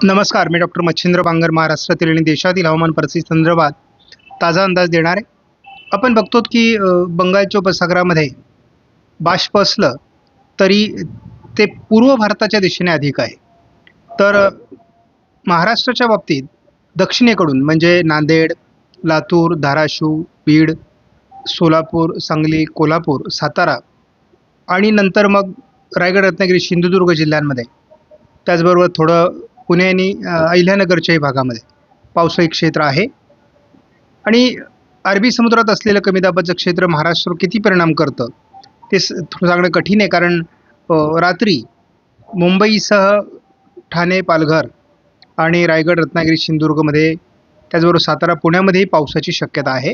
नमस्कार, मी डॉक्टर मच्छिंद्र बांगर महाराष्ट्रातील आणि देशातील हवामान परिस्थितीसंदर्भात ताजा अंदाज देणार आहे. आपण बघतो की बंगालच्या उपसागरामध्ये बाष्प असलं तरी ते पूर्व भारताच्या दिशेने अधिक आहे. तर महाराष्ट्राच्या बाबतीत दक्षिणेकडून म्हणजे नांदेड, लातूर, धाराशिव, बीड, सोलापूर, सांगली, कोल्हापूर, सातारा आणि नंतर मग रायगड, रत्नागिरी, सिंधुदुर्ग जिल्ह्यांमध्ये, त्याचबरोबर थोडं पुणे आणि अहिल्यानगरच्याही भागामध्ये पावसाळी क्षेत्र आहे. आणि अरबी समुद्रात असलेलं कमी दाबाचं क्षेत्र महाराष्ट्रावर किती परिणाम करतं ते थोडं सांगणं कठीण आहे. कारण रात्री मुंबईसह ठाणे, पालघर आणि रायगड, रत्नागिरी, सिंधुदुर्गमध्ये, त्याचबरोबर सातारा, पुण्यामध्येही पावसाची शक्यता आहे.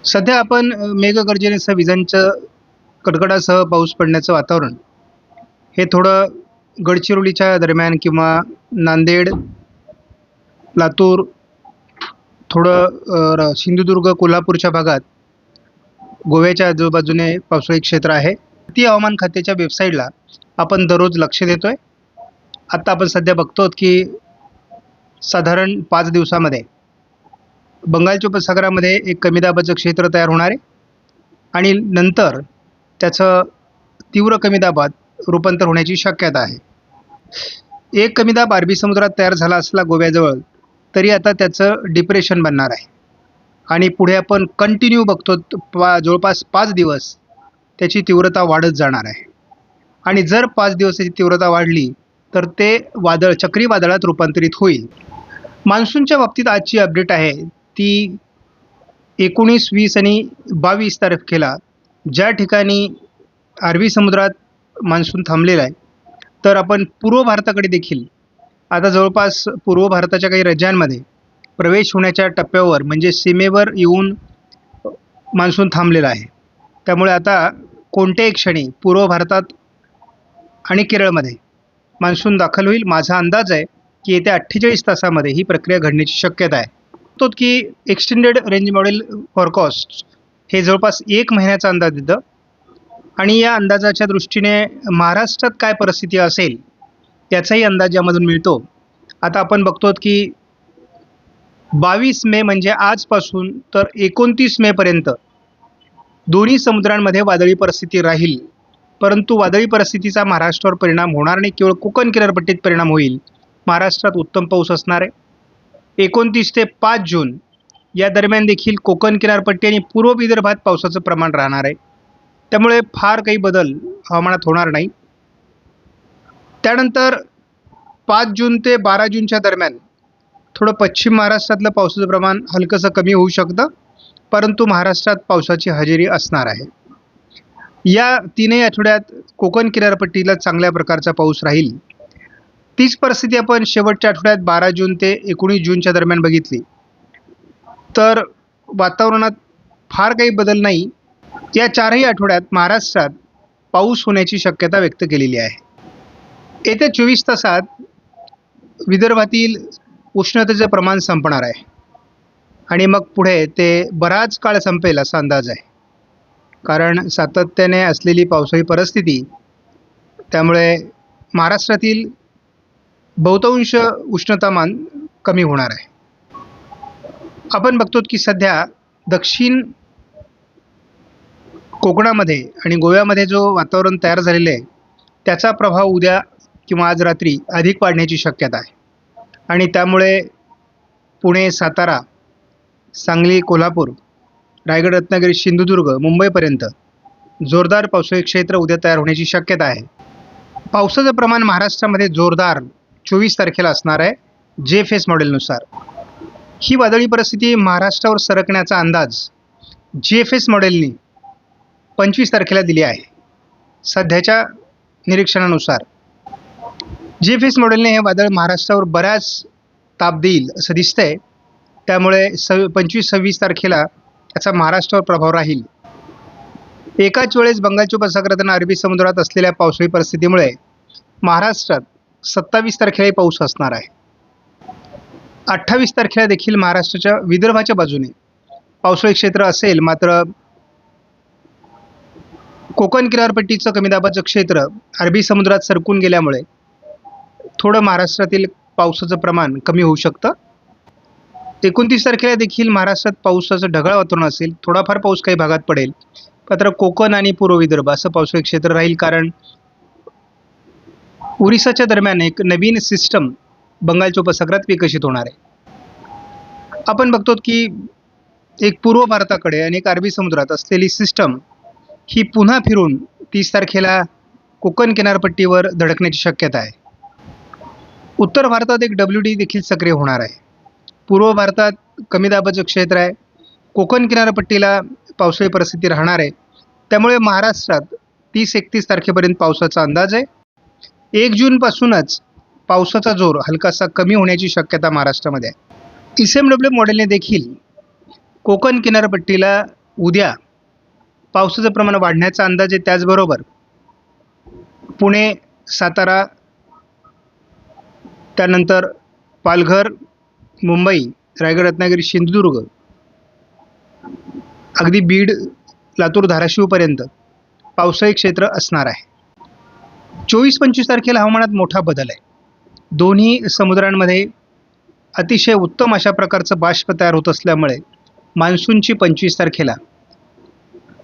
सध्या आपण मेघगर्जनेसह विजांच्या कडकडासह पाऊस पडण्याचं वातावरण हे थोडं गडचिरोलीच्या दरम्यान किंवा नांदेड, लातूर, थोडं सिंधुदुर्ग, कोल्हापूरच्या भागात, गोव्याच्या आजूबाजूने पावसाळी क्षेत्र आहे. ती हवामान खात्याच्या वेबसाईटला आपण दररोज लक्ष देतोय. आत्ता आपण सध्या बघतो की साधारण 5 दिवसामध्ये बंगालच्या उपसागरामध्ये एक कमी दाबाचं क्षेत्र तयार होणार आहे आणि नंतर त्याचं तीव्र कमी दाबात रूपांतर होण्याची शक्यता आहे. एक कमी दाब अरबी समुद्रात तयार झाला असला गोव्याजवळ, तरी आता त्याचं डिप्रेशन बनणार आहे आणि पुढे आपण कंटिन्यू बघतो जवळपास 5 दिवस त्याची तीव्रता वाढत जाणार आहे. आणि जर 5 दिवस त्याची तीव्रता वाढली तर ते वादळ चक्रीवादळात रूपांतरित होईल. मान्सूनच्या बाबतीत आजची अपडेट आहे ती 19, 20 आणि 22 तारखेला ज्या ठिकाणी अरबी समुद्रात मान्सून थांबलेला आहे, तर आपण पूर्व भारताकडे देखील आता जवळपास पूर्व भारताच्या काही राज्यांमध्ये प्रवेश होण्याच्या टप्प्यावर म्हणजे सीमेवर येऊन मान्सून थांबलेला आहे. त्यामुळे आता कोणत्याही क्षणी पूर्व भारतात आणि केरळमध्ये मान्सून दाखल होईल. माझा अंदाज आहे की येत्या 48 तासामध्ये ही प्रक्रिया घडण्याची शक्यता आहे. तो की एक्सटेंडेड रेंज मॉडेल फॉरकास्ट हे जवळपास 1 महिन्याचा अंदाज देतं आणि या अंदाजाच्या दृष्टीने महाराष्ट्रात काय परिस्थिती असेल त्याचाही अंदाज यामधून मिळतो. आता आपण बघतो की 22 मे म्हणजे आजपासून तर 29 मेपर्यंत दोन्ही समुद्रांमध्ये वादळी परिस्थिती राहील. परंतु वादळी परिस्थितीचा महाराष्ट्रावर परिणाम होणार नाही, केवळ कोकण किनारपट्टीत परिणाम होईल. महाराष्ट्रात उत्तम पाऊस असणार आहे. 29 ते 5 जून या दरम्यान देखील कोकण किनारपट्टी आणि पूर्व विदर्भात पावसाचं प्रमाण राहणार आहे. त्यामुळे फार काही बदल हवामानात होणार नाही. त्यानंतर 5 जून ते 12 जूनच्या दरम्यान थोडं पश्चिम महाराष्ट्रातलं पावसाचं प्रमाण हलकंसं कमी होऊ शकतं, परंतु महाराष्ट्रात पावसाची हजेरी असणार आहे. या 3ही आठवड्यात कोकण किनारपट्टीला चांगल्या प्रकारचा पाऊस राहील. तीच परिस्थिती आपण शेवटच्या आठवड्यात 12 जून ते 19 जूनच्या दरम्यान बघितली तर वातावरणात फार काही बदल नाही. या 4ही आठवड्यात महाराष्ट्रात पाऊस होण्याची शक्यता व्यक्त केलेली आहे. येत्या 24 तासात विदर्भातील उष्णतेचं प्रमाण संपणार आहे आणि मग पुढे ते बराच काळ संपेल असा अंदाज आहे. कारण सातत्याने असलेली पावसाळी परिस्थिती, त्यामुळे महाराष्ट्रातील बहुतांश उष्णतामान कमी होणार आहे. आपण बघतो की सध्या दक्षिण कोकणामध्ये आणि गोव्यामध्ये जो वातावरण तयार झालेलं आहे त्याचा प्रभाव उद्या किंवा आज रात्री अधिक वाढण्याची शक्यता आहे आणि त्यामुळे पुणे, सातारा, सांगली, कोल्हापूर, रायगड, रत्नागिरी, सिंधुदुर्ग, मुंबईपर्यंत जोरदार पावसाळी क्षेत्र उद्या तयार होण्याची शक्यता आहे. पावसाचं प्रमाण महाराष्ट्रामध्ये जोरदार 24 तारखेला असणार आहे JFS मॉडेलनुसार. ही वादळी परिस्थिती महाराष्ट्रावर सरकण्याचा अंदाज JFS मॉडेलनी 25 तारखेला दिली आहे. सध्याच्या निरीक्षणानुसार JFS मॉडेलने हे वादळ महाराष्ट्रावर बऱ्याच ताप देईल असं दिसतंय. त्यामुळे 25-26 तारखेला याचा महाराष्ट्रावर प्रभाव राहील. एकाच वेळेस बंगालच्या उपसागरात आणि अरबी समुद्रात असलेल्या पावसाळी परिस्थितीमुळे महाराष्ट्रात 27 तारखेलाही पाऊस असणार आहे. 28 तारखेला देखील महाराष्ट्राच्या विदर्भाच्या बाजूने पावसाळी क्षेत्र असेल. मात्र कोकण किनारपट्टीचं कमी दाबाचं क्षेत्र अरबी समुद्रात सरकून गेल्यामुळे थोडं महाराष्ट्रातील पावसाचं प्रमाण कमी होऊ शकतं. 29 तारखेला देखील महाराष्ट्रात पावसाचं ढगाळ वातावरण असेल. थोडाफार पाऊस काही भागात पडेल. मात्र कोकण आणि पूर्व विदर्भ असं पावसाळी क्षेत्र राहील, कारण ओरिसाच्या दरम्यान एक नवीन सिस्टम बंगालच्या उपसागरात विकसित होणार आहे. आपण बघतो की एक पूर्व भारताकडे आणि एक अरबी समुद्रात असलेली सिस्टम ही पुन्हा फिरून 30 तारखेला कोकण किनारपट्टीवर धडकण्याची शक्यता आहे. उत्तर भारतात एक WD देखील सक्रिय होणार आहे. पूर्व भारतात कमी दाबाचं क्षेत्र आहे. कोकण किनारपट्टीला पावसाळी परिस्थिती राहणार आहे. त्यामुळे महाराष्ट्रात 30-31 तारखेपर्यंत पावसाचा अंदाज आहे. 1 जूनपासूनच पावसाचा जोर हलकासा कमी होण्याची शक्यता महाराष्ट्रामध्ये आहे. ICMW मॉडेलने देखील कोकण किनारपट्टीला उद्या पावसाचं प्रमाण वाढण्याचा अंदाज आहे. त्याचबरोबर पुणे, सातारा, त्यानंतर पालघर, मुंबई, रायगड, रत्नागिरी, सिंधुदुर्ग, अगदी बीड, लातूर, धाराशिवपर्यंत पावसाळी क्षेत्र असणार आहे. 24-25 तारखेला हवामानात मोठा बदल आहे. दोन्ही समुद्रांमध्ये अतिशय उत्तम अशा प्रकारचं बाष्प तयार होत असल्यामुळे मान्सूनची 25 तारखेला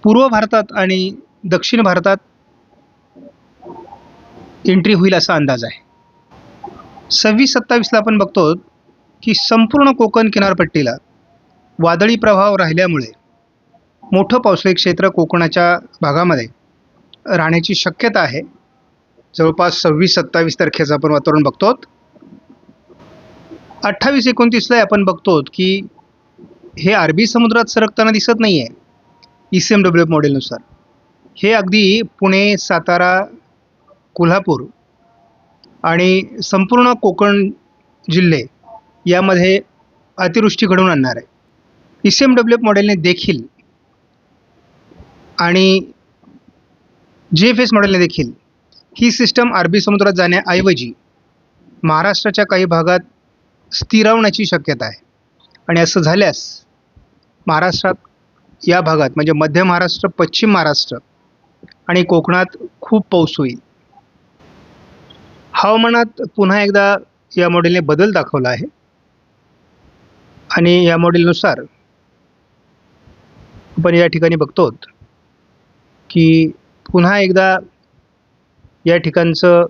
पूर्व भारतात आणि दक्षिण भारतात एंट्री होईल असा अंदाज आहे. 26-27ला आपण बघतो की संपूर्ण कोकण किनारपट्टीला वादळी प्रभाव राहिल्यामुळे मोठं पावसाळी क्षेत्र कोकणाच्या भागामध्ये राहण्याची शक्यता आहे. जवळपास 26-27 तारखेचं आपण वातावरण बघतो. 28-29ला आपण बघतो की हे अरबी समुद्रात सरकताना दिसत नाही आहे. ICMW मॉडेलनुसार हे अगदी पुणे, सातारा, कोल्हापूर आणि संपूर्ण कोकण जिल्हे यामध्ये अतिवृष्टी घडवून आणणार आहे. ICMW मॉडेलने देखील आणि GFS मॉडेलने देखील ही सिस्टम अरबी समुद्रात जाण्याऐवजी महाराष्ट्राच्या काही भागात स्थिरावण्याची शक्यता आहे. आणि असं झाल्यास महाराष्ट्रात या भागात म्हणजे मध्य महाराष्ट्र, पश्चिम महाराष्ट्र आणि कोकणात खूप पाऊस होईल. हवामानात पुन्हा एकदा या मॉडेलने बदल दाखवला आहे आणि या मॉडेलनुसार आपण या ठिकाणी बघतो की पुन्हा एकदा या ठिकाणचं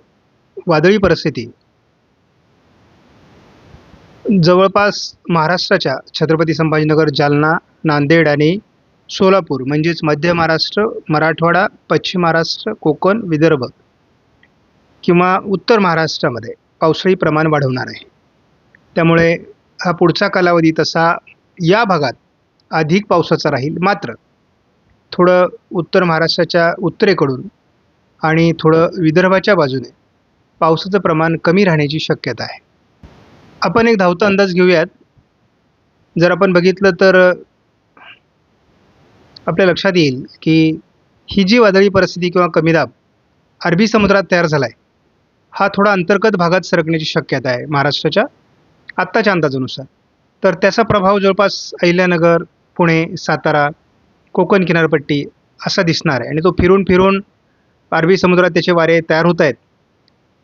वादळी परिस्थिती जवळपास महाराष्ट्राच्या छत्रपती संभाजीनगर, जालना, नांदेड आणि सोलापूर म्हणजेच मध्य महाराष्ट्र, मराठवाडा, पश्चिम महाराष्ट्र, कोकण, विदर्भ किंवा उत्तर महाराष्ट्रामध्ये पावसाळी प्रमाण वाढवणार आहे. त्यामुळे हा पुढचा कालावधी तसा या भागात अधिक पावसाचा राहील. मात्र थोडं उत्तर महाराष्ट्राच्या उत्तरेकडून आणि थोडं विदर्भाच्या बाजूने पावसाचं प्रमाण कमी राहण्याची शक्यता आहे. आपण एक धावता अंदाज घेऊयात. जर आपण बघितलं तर आपल्या लक्षात येईल की ही जी वादळी परिस्थिती किंवा कमी दाब अरबी समुद्रात तयार झाला आहे, हा थोडा अंतर्गत भागात सरकण्याची शक्यता आहे महाराष्ट्राच्या आत्ताच्या अंदाजानुसार. तर त्याचा प्रभाव जवळपास अहिल्यानगर, पुणे, सातारा, कोकण किनारपट्टी असा दिसणार आहे. आणि तो फिरून फिरून अरबी समुद्रात त्याचे वारे तयार होत आहेत.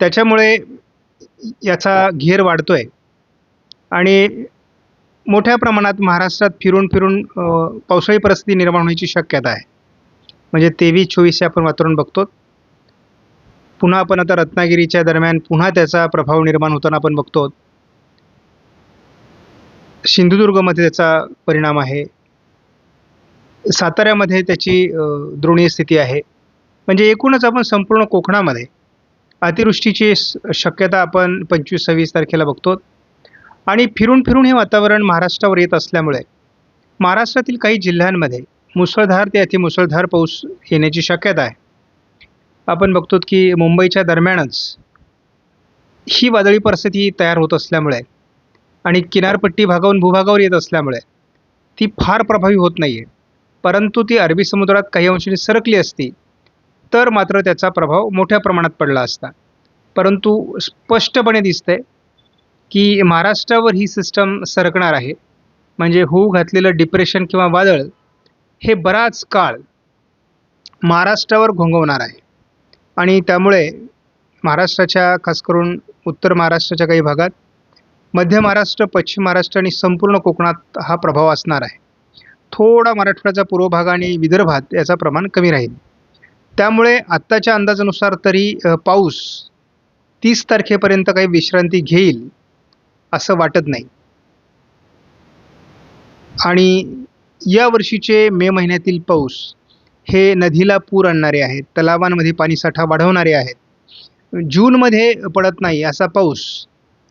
त्याच्यामुळे याचा घेर वाढतो आहे आणि मोठ्या प्रमाणात महाराष्ट्रात फिरून फिरून पावसाळी परिस्थिती निर्माण होण्याची शक्यता आहे. म्हणजे 23-24 आपण वातावरण बघतो. पुन्हा आपण आता रत्नागिरीच्या दरम्यान पुन्हा त्याचा प्रभाव निर्माण होताना आपण बघतो. सिंधुदुर्गमध्ये त्याचा परिणाम आहे. साताऱ्यामध्ये त्याची द्रोणीय स्थिती आहे. म्हणजे एकूणच आपण संपूर्ण कोकणामध्ये अतिवृष्टीची शक्यता आपण 25-26 तारखेला बघतो. आणि फिरून फिरून हे वातावरण महाराष्ट्रावर येत असल्यामुळे महाराष्ट्रातील काही जिल्ह्यांमध्ये मुसळधार ते अतिमुसळधार पाऊस येण्याची शक्यता आहे. आपण बघतो की मुंबईच्या दरम्यानच ही वादळी परिस्थिती तयार होत असल्यामुळे आणि किनारपट्टी भागावरून भूभागावर येत असल्यामुळे ती फार प्रभावी होत नाही आहे. परंतु ती अरबी समुद्रात काही अंशाने सरकली असती तर मात्र त्याचा प्रभाव मोठ्या प्रमाणात पडला असता. परंतु स्पष्टपणे दिसतंय की महाराष्ट्रावर ही सिस्टम सरकणार आहे. म्हणजे होऊ घातलेलं डिप्रेशन किंवा वादळ हे बराच काळ महाराष्ट्रावर घोंघवणार आहे. आणि त्यामुळे महाराष्ट्राच्या खास करून उत्तर महाराष्ट्राच्या काही भागात, मध्य महाराष्ट्र, पश्चिम महाराष्ट्र आणि संपूर्ण कोकणात हा प्रभाव असणार आहे. थोडा मराठवाड्याचा पूर्व भाग आणि विदर्भात याचं प्रमाण कमी राहील. त्यामुळे आत्ताच्या अंदाजानुसार तरी पाऊस 30 तारखेपर्यंत काही विश्रांती घेईल असं वाटत नाही. आणि या वर्षीचे मे महिन्यातील पाऊस हे नदीला पूर आणणारे आहेत, तलावांमध्ये पाणीसाठा वाढवणारे आहेत. जूनमध्ये पडत नाही असा पाऊस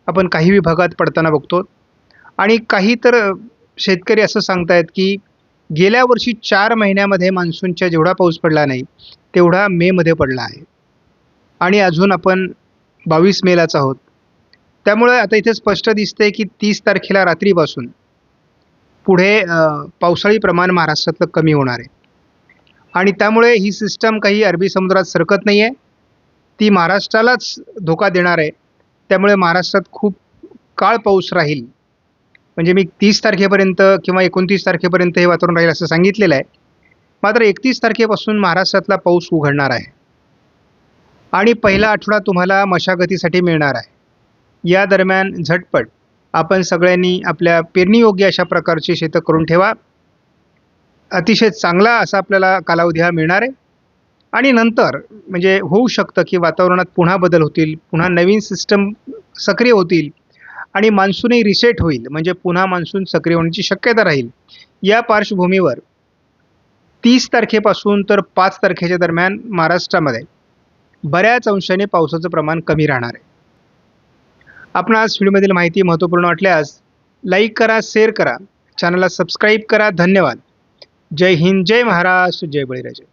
आपण काही विभागात पडताना बघतो. आणि काही तर शेतकरी असं सांगतायत की गेल्या वर्षी 4 महिन्यामध्ये मान्सूनच्या जेवढा पाऊस पडला नाही तेवढा मेमध्ये पडला आहे. आणि अजून आपण 22 मेलाच आहोत. त्यामुळे आता इथे स्पष्ट दिसतंय की 30 तारखेला रात्रीपासून पुढे पावसाळी प्रमाण महाराष्ट्रातलं कमी होणार आहे. आणि त्यामुळे ही सिस्टम काही अरबी समुद्रात सरकत नाही आहे, ती महाराष्ट्रालाच धोका देणार आहे. त्यामुळे महाराष्ट्रात खूप काळ पाऊस राहील. म्हणजे मी 30 तारखेपर्यंत किंवा 29 तारखेपर्यंत हे वातावरण राहील असं सांगितलेलं आहे. मात्र 31 तारखेपासून महाराष्ट्रातला पाऊस उघडणार आहे आणि पहिला आठवडा तुम्हाला मशागतीसाठी मिळणार आहे. या दरम्यान झटपट आपण सगळ्यांनी आपल्या पेरणीयोग्य अशा प्रकारची शेतं करून ठेवा. अतिशय चांगला असा आपल्याला कालावधी हा मिळणार आहे. आणि नंतर म्हणजे होऊ शकतं की वातावरणात पुन्हा बदल होतील, पुन्हा नवीन सिस्टम सक्रिय होतील आणि मान्सूनही रिसेट होईल, म्हणजे पुन्हा मान्सून सक्रिय होण्याची शक्यता राहील. या पार्श्वभूमीवर 30 तारखेपासून तर 5 तारखेच्या दरम्यान महाराष्ट्रामध्ये बऱ्याच अंशाने पावसाचं प्रमाण कमी राहणार आहे. आपणास व्हिडिओमधील माहिती महत्त्वपूर्ण वाटल्यास लाईक करा, शेअर करा, चॅनलला सबस्क्राईब करा. धन्यवाद. जय हिंद, जय महाराष्ट्र, जय बळीराजा.